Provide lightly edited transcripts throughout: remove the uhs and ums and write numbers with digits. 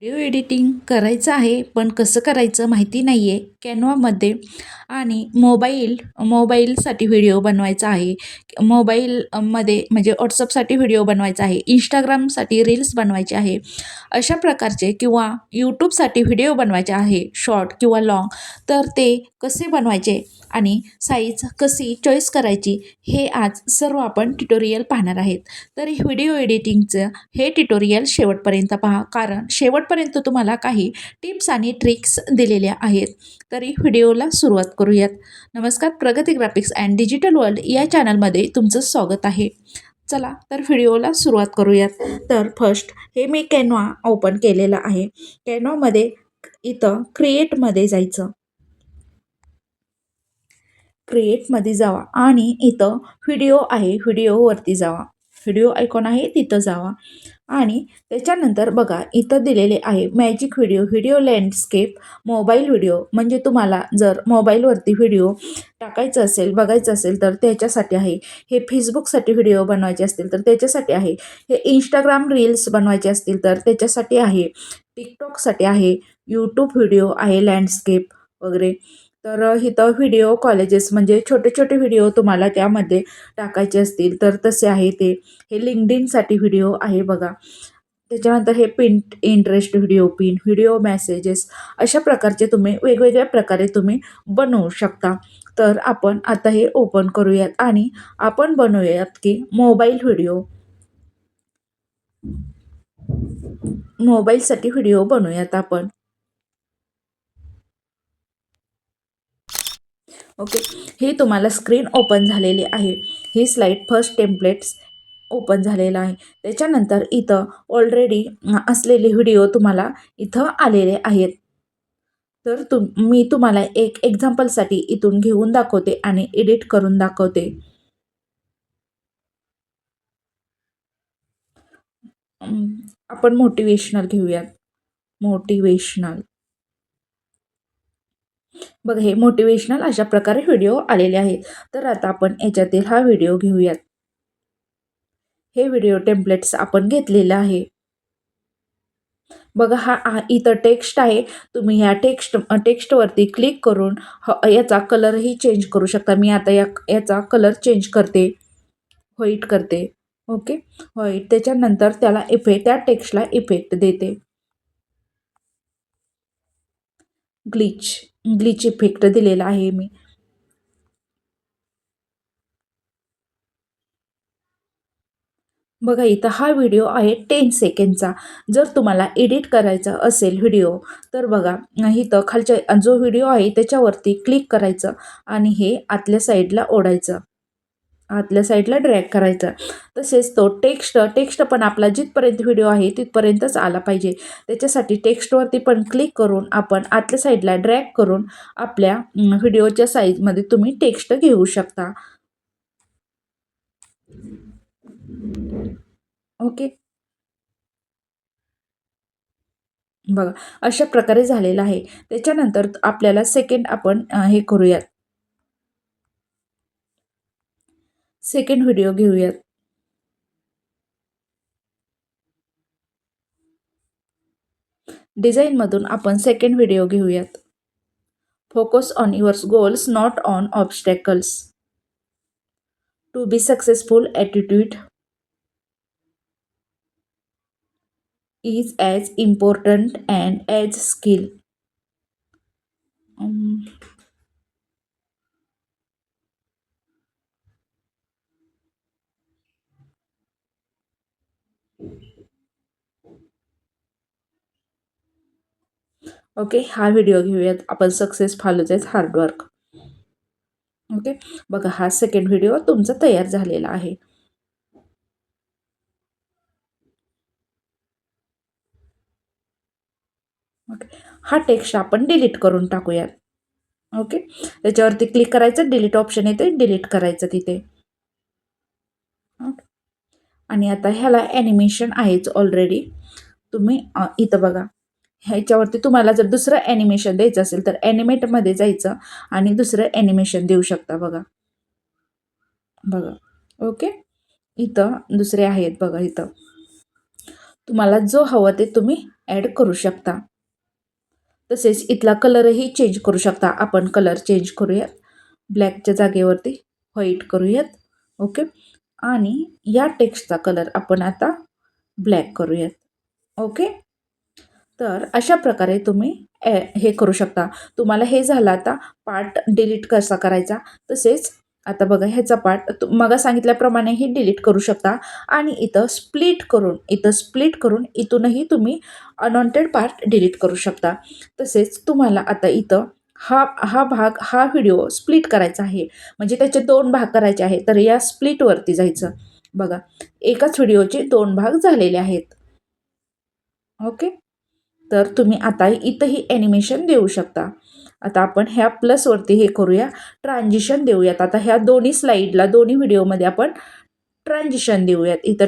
Video editing करायचं आहे पण कसं करायचं माहिती नाही आहे कॅनवामध्ये. आणि मोबाईलसाठी व्हिडिओ बनवायचा आहे. मोबाईलमध्ये म्हणजे व्हॉट्सअपसाठी व्हिडिओ बनवायचा आहे, इंस्टाग्रामसाठी रील्स बनवायचे आहे, अशा प्रकारचे किंवा यूट्यूबसाठी व्हिडिओ बनवायचे आहे शॉर्ट किंवा लाँग. तर ते कसे बनवायचे आणि साईज कशी चॉईस करायची हे आज सर्व आपण ट्युटोरियल पाहणार आहेत. तर व्हिडिओ एडिटिंगचं हे ट्युटोरियल शेवटपर्यंत पहा, कारण शेवटपर्यंत तुम्हाला काही टिप्स आणि ट्रिक्स दिलेल्या आहेत. तरी व्हिडिओला सुरुवात करूयात. नमस्कार, प्रगती ग्राफिक्स अँड डिजिटल वर्ल्ड या चॅनलमध्ये तुमचं स्वागत आहे. चला तर व्हिडिओला सुरुवात करूयात. तर फर्स्ट हे मी कॅनवा ओपन केलेला आहे. कॅनवामध्ये इथं क्रिएटमध्ये जायचं. क्रिएटमध्ये जावा आणि इथं व्हिडिओ आहे, व्हिडिओवरती जावा. व्हिडिओ आयकॉन आहे तिथं जावा आणि त्याच्यानंतर बघा इथं दिलेले आहे magic video, video landscape, mobile video. म्हणजे तुम्हाला जर मोबाईलवरती व्हिडिओ टाकायचं असेल, बघायचं असेल तर त्याच्यासाठी आहे. हे फेसबुकसाठी व्हिडिओ बनवायचे असतील तर त्याच्यासाठी आहे. हे इंस्टाग्राम रील्स बनवायचे असतील तर त्याच्यासाठी आहे. टिकटॉकसाठी आहे. यूट्यूब व्हिडिओ आहे, लँडस्केप वगैरे. तर इथं व्हिडिओ कॉलेजेस म्हणजे छोटे छोटे व्हिडिओ तुम्हाला त्यामध्ये टाकायचे असतील तर तसे आहे ते. हे लिंक्डइनसाठी व्हिडिओ आहे बघा. त्याच्यानंतर हे इंटरेस्ट व्हिडिओ, व्हिडिओ मेसेजेस, अशा प्रकारचे तुम्ही वेगवेगळ्या प्रकारे तुम्ही बनवू शकता. तर आपण आता हे ओपन करूयात आणि आपण बनवूयात की मोबाईलसाठी व्हिडिओ बनवूयात आपण. ओके, हे तुम्हाला स्क्रीन ओपन झालेली आहे. ही स्लाईड फर्स्ट टेम्पलेट्स ओपन झालेला आहे. त्याच्यानंतर इथं ऑलरेडी असलेले व्हिडिओ तुम्हाला इथं आलेले आहेत. तर मी तुम्हाला एक एक्झाम्पलसाठी इथून घेऊन दाखवते आणि एडिट करून दाखवते. आपण मोटिवेशनल घेऊयात. मोटिवेशनल बघा, हे मोटिवेशनल अशा प्रकारे व्हिडिओ आलेले आहेत. तर आता आपण याच्यातील हा व्हिडिओ घेऊयात. हे व्हिडिओ टेम्पलेट्स आपण घेतलेलं आहे. बघा, हा इथं टेक्स्ट आहे. तुम्ही ह्या टेक्स्टवरती क्लिक करून याचा कलरही चेंज करू शकता. मी आता याचा कलर चेंज करते, व्हाईट करते. Okay, white. त्याच्यानंतर त्या टेक्स्टला इफेक्ट देते. ग्लिच इफेक्ट दिलेला आहे मी. बघा, इथं हा व्हिडिओ आहे 10 सेकंडचा. जर तुम्हाला एडिट करायचा असेल व्हिडिओ तर बघा, इथं खालच्या जो व्हिडिओ आहे त्याच्यावरती क्लिक करायचं आणि हे आतल्या साईडला ओढायचं, आतल्या साईडला ड्रॅग करायचं. तसेच तो टेक्स्ट पण आपला जिथपर्यंत व्हिडिओ आहे तिथपर्यंतच आला पाहिजे. त्याच्यासाठी टेक्स्टवरती पण क्लिक करून आपण आतल्या साईडला ड्रॅग करून आपल्या व्हिडिओच्या साईजमध्ये तुम्ही टेक्स्ट घेऊ शकता. ओके, बघा अशा प्रकारे झालेलं आहे. त्याच्यानंतर आपल्याला सेकंड आपण हे करूयात, सेकंड व्हिडिओ घेऊयात. डिझाईनमधून आपण सेकंड व्हिडिओ घेऊयात. Focus on your goals, not on obstacles. To be successful attitude is as important and as skill. Okay, हा व्हिडिओ घेऊयात आपण, सक्सेस फॉलोज हार्डवर्क. ओके, बघा हा सेकंड व्हिडिओ तुमचा तयार झालेला आहे. ओके, हा टेक्स्ट आपण डिलीट करून टाकूयात. ओके, त्याच्यावरती क्लिक करायचं, डिलीट ऑप्शन येते, डिलीट करायचं तिथे. ओके, आणि आता ह्याला ॲनिमेशन आहेच ऑलरेडी. तुम्ही इथं बघा, ह्याच्यावरती तुम्हाला जर दुसरं ॲनिमेशन द्यायचं असेल तर ॲनिमेटमध्ये जायचं आणि दुसरं ॲनिमेशन देऊ शकता. बघा. ओके, इथं दुसरे आहेत बघा. इथं तुम्हाला जो हवं ते तुम्ही ॲड करू शकता. तसेच इथला कलरही चेंज करू शकता. आपण कलर चेंज करूयात. ब्लॅकच्या जागेवरती व्हाईट करूयात. ओके. आणि या टेक्स्टचा कलर आपण आता ब्लॅक करूयात. ओके. तर अशा प्रकारे तुम्ही हे करू शकता. तुम्हाला हे झालं आता पार्ट डिलीट कसा करायचा. तसेच आता बघा ह्याचा पार्ट मग सांगितल्याप्रमाणे ही डिलीट करू शकता आणि इथं स्प्लिट करून इथूनही तुम्ही अनवॉन्टेड पार्ट डिलीट करू शकता. तसेच तुम्हाला आता इथं हा व्हिडिओ स्प्लिट करायचा आहे. म्हणजे त्याचे 2 भाग करायचे आहेत. तर या स्प्लिटवरती जायचं. बघा एकाच व्हिडिओचे 2 भाग झालेले आहेत. ओके. तर तुम्ही आता इथंही ॲनिमेशन देऊ शकता. आता आपण ह्या प्लसवरती हे करूया, ट्रान्झिशन देऊयात. आता ह्या दोन्ही स्लाईडला दोन्ही व्हिडिओमध्ये आपण ट्रान्झिशन देऊयात. इथं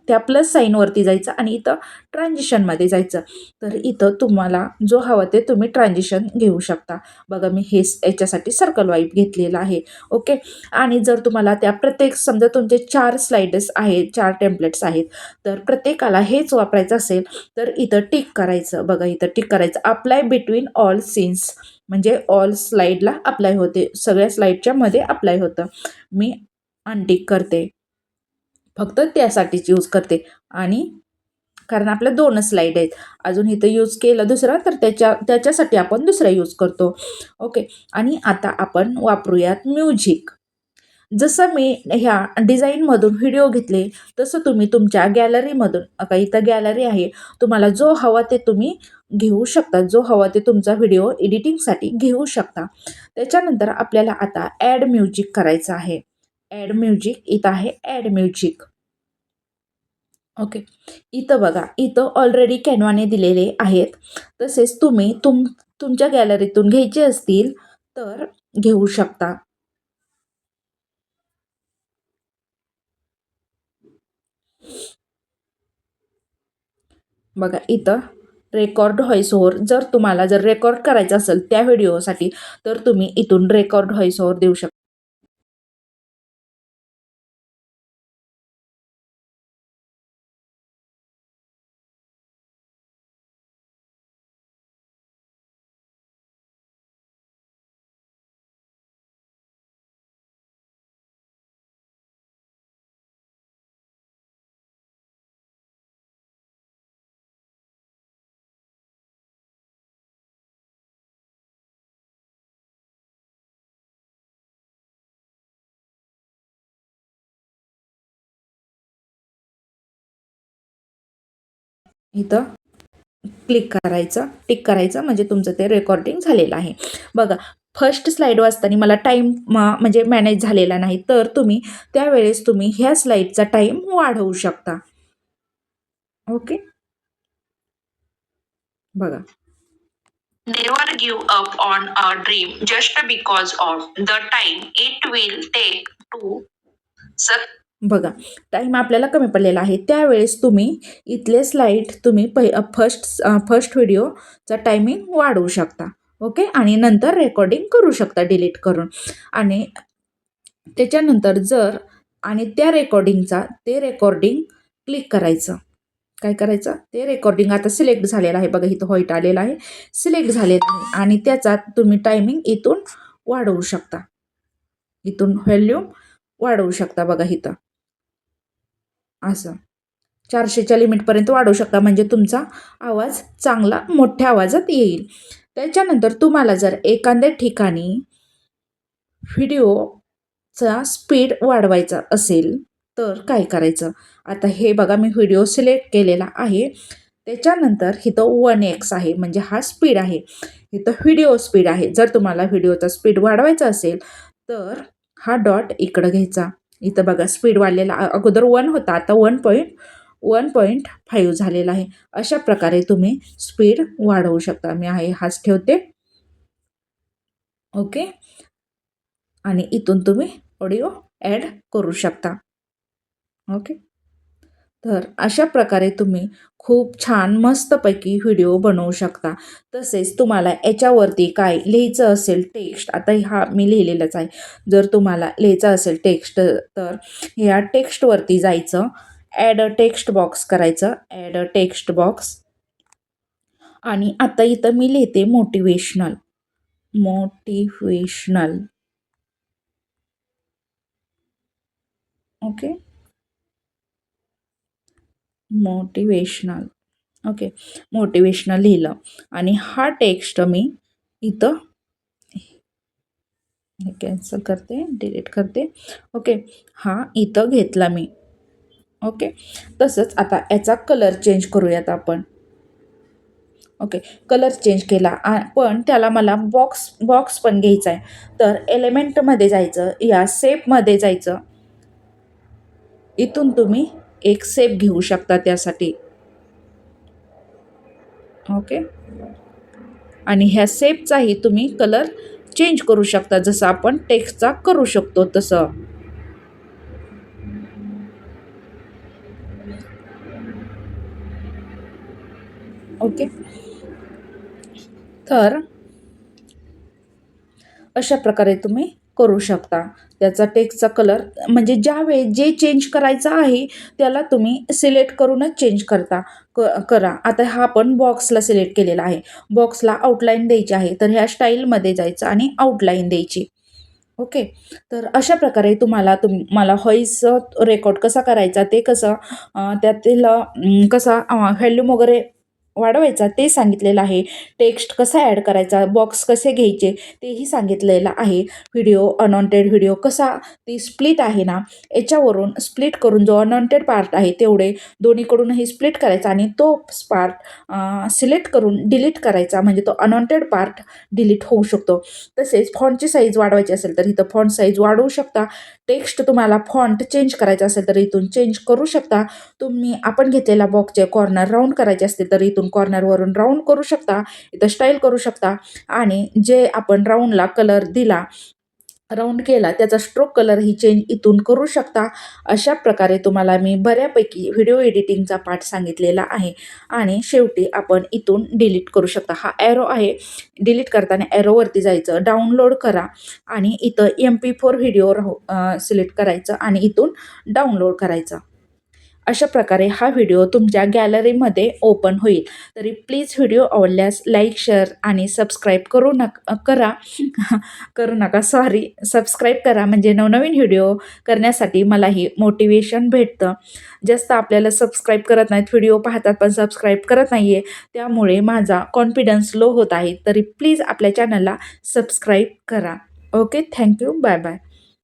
त्या प्लस साईनवरती जायचं आणि इथं ट्रान्झिशनमध्ये जायचं. तर इथं तुम्हाला जो हवा ते तुम्ही ट्रान्झिशन घेऊ शकता. बघा मी हे याच्यासाठी सर्कल वाईप घेतलेलं आहे. ओके. आणि जर तुम्हाला त्या प्रत्येक समजा तुमचे 4 स्लाइड्स आहेत, 4 टेम्पलेट्स आहेत, तर प्रत्येकाला हेच वापरायचं असेल तर इथं टिक करायचं. बघा इथं टिक करायचं. अप्लाय बिटवीन ऑल सीन्स म्हणजे ऑल स्लाईडला अप्लाय होते. सगळ्या स्लाईडच्या मध्ये अप्लाय होतं. मी अनटिक करते. फक्त त्यासाठीच यूज करते. आणि कारण आपल्या 2च स्लाईड आहेत. अजून इथं यूज केलं दुसरं तर त्याच्यासाठी आपण दुसरा यूज करतो. ओके. आणि आता आपण वापरूयात म्युझिक. जसं मी ह्या डिझाईनमधून व्हिडिओ घेतले तसं तुम्ही तुमच्या गॅलरीमधून आता इथं गॅलरी आहे. तुम्हाला जो हवा ते तुम्ही घेऊ शकता. जो हवा ते तुमचा व्हिडिओ एडिटिंगसाठी घेऊ शकता. त्याच्यानंतर आपल्याला आता ॲड म्युझिक करायचं आहे. ॲड म्युझिक इथं आहे ॲड म्युझिक. ओके. इथं बघा इथं ऑलरेडी कॅनवाने दिलेले आहेत. तसेच तुम्ही तुमच्या गॅलरीतून घ्यायचे असतील तर घेऊ शकता. बघा इथं रेकॉर्ड व्हॉइस ओव्हर जर रेकॉर्ड करायचं असेल त्या व्हिडिओसाठी तर तुम्ही इथून रेकॉर्ड व्हॉइस ओव्हर देऊ शकता. इथं क्लिक करायचं, टिक करायचं म्हणजे तुमचं ते रेकॉर्डिंग झालेलं आहे. बघा फर्स्ट स्लाईड वाचताना मला टाईम म्हणजे मॅनेज झालेला नाही तर त्यावेळेस तुम्ही ह्या स्लाईडचा टाईम वाढवू शकता. ओके. बघा. Never give up on a dream just because of the time it will take to बघा टाईम आपल्याला कमी पडलेला आहे. त्यावेळेस तुम्ही इथले स्लाईड तुम्ही फर्स्ट व्हिडिओचा टायमिंग वाढवू शकता. ओके. आणि नंतर रेकॉर्डिंग करू शकता डिलीट करून. आणि त्याच्यानंतर त्या रेकॉर्डिंग क्लिक करायचं. काय करायचं ते रेकॉर्डिंग आता सिलेक्ट झालेलं आहे. बघा इथं व्हाईट आलेलं आहे. सिलेक्ट झालेलं आहे आणि त्याचा तुम्ही टायमिंग इथून वाढवू शकता. इथून व्हॉल्यूम वाढवू शकता. बघा इथं असं 400च्या लिमिटपर्यंत वाढवू शकता म्हणजे तुमचा आवाज चांगला मोठ्या आवाजात येईल. त्याच्यानंतर तुम्हाला जर एखाद्या ठिकाणी व्हिडिओचा स्पीड वाढवायचा असेल तर काय करायचं. आता हे बघा मी व्हिडिओ सिलेक्ट केलेला आहे. त्याच्यानंतर इथं 1x आहे म्हणजे हा स्पीड आहे. इथं व्हिडिओ स्पीड आहे. जर तुम्हाला व्हिडिओचा स्पीड वाढवायचा असेल तर हा डॉट इकडं घ्यायचा. इथं बघा स्पीड वाढलेला अगोदर 1 होता आता 1.5 झालेला आहे. अशा प्रकारे तुम्ही स्पीड वाढवू शकता. मी हाच ठेवते. ओके. आणि इथून तुम्ही ऑडिओ ॲड करू शकता. ओके. तर अशा प्रकारे तुम्ही खूप छान मस्तपैकी व्हिडिओ बनवू शकता. तसेच तुम्हाला याच्यावरती काय लिहायचं असेल टेक्स्ट आता हा मी लिहिलेलाच आहे. जर तुम्हाला लिहायचं असेल टेक्स्ट तर ह्या टेक्स्टवरती जायचं. ॲड अ टेक्स्ट बॉक्स करायचं, ॲड अ टेक्स्ट बॉक्स. आणि आता इथं मी लिहिते motivational, motivational. Okay, motivational. Okay, motivational लिहिलं आणि हा टेक्स्ट मी इथं कॅन्सल करते, डिलीट करते. ओके, हा इथं घेतला मी. ओके, तसंच आता याचा कलर चेंज करूयात आपण. ओके, कलर चेंज केला पण त्याला मला बॉक्स पण घ्यायचा आहे. तर एलिमेंटमध्ये जायचं, या शेपमध्ये जायचं. इथून तुम्ही एक शेप घेऊ शकता त्यासाठी. ओके, आणि ह्या शेपचाही तुम्ही कलर चेंज करू शकता, जसं आपण टेक्स्टचा करू शकतो तसं. ओके, तर अशा प्रकारे तुम्ही करू शकता. त्याचा टेक्स्टचा कलर म्हणजे ज्यावेळी जे चेंज करायचं आहे त्याला तुम्ही सिलेक्ट करूनच चेंज करा. आता हा आपण बॉक्सला सिलेक्ट केलेला आहे, बॉक्सला आउटलाईन द्यायची आहे, तर ह्या स्टाईलमध्ये जायचं आणि आउटलाईन द्यायची. ओके, तर अशा प्रकारे मला व्हॉइस रेकॉर्ड कसा करायचा ते कसं त्यातील कसा व्हॅल्यूम वगैरे वाढवायचा ते सांगितलेलं आहे. टेक्स्ट कसा ॲड करायचा, बॉक्स कसे घ्यायचे तेही सांगितलेलं आहे. व्हिडिओ अनवॉन्टेड व्हिडिओ कसा ती स्प्लिट आहे ना, याच्यावरून स्प्लिट करून जो अनवॉन्टेड पार्ट आहे तेवढे दोन्हीकडूनही स्प्लिट करायचा आणि तो पार्ट सिलेक्ट करून डिलीट करायचा, म्हणजे तो अनवॉन्टेड पार्ट डिलीट होऊ शकतो. तसेच फॉन्टची साईज वाढवायची असेल तर इथं फॉन्ट साईज वाढवू शकता. टेक्स्ट तुम्हाला फॉन्ट चेंज करायचा असेल तर इथून चेंज करू शकता. आपण घेतलेला बॉक्सचे कॉर्नर राऊंड करायचे असतील तर इथून कॉर्नरवरून राऊंड करू शकता, इथं स्टाईल करू शकता. आणि जे आपण राऊंडला कलर दिला, राऊंड केला, त्याचा स्ट्रोक कलर ही चेंज इथून करू शकता. अशा प्रकारे तुम्हाला मी बऱ्यापैकी व्हिडिओ एडिटिंगचा पार्ट सांगितलेला आहे. आणि शेवटी आपण इथून डिलीट करू शकता. हा ॲरो आहे, डिलीट करताना ॲरोवरती जायचं, डाउनलोड करा आणि इथं MP4 व्हिडिओ सिलेक्ट करायचं आणि इथून डाउनलोड करायचं. अशा प्रकारे हा व्हिडिओ तुमच्या गॅलरीमध्ये ओपन होईल. तरी प्लीज व्हिडिओ आवडल्यास लाईक, शेअर आणि सबस्क्राईब करू नका, सबस्क्राईब करा, म्हणजे नवनवीन व्हिडिओ करण्यासाठी मलाही मोटिवेशन भेटतं. जास्त आपल्याला सबस्क्राईब करत नाहीत, व्हिडिओ पाहतात पण सबस्क्राईब करत नाही आहे, त्यामुळे माझा कॉन्फिडन्स लो होत आहे. तरी प्लीज आपल्या चॅनलला सबस्क्राईब करा. Okay, thank you, bye bye.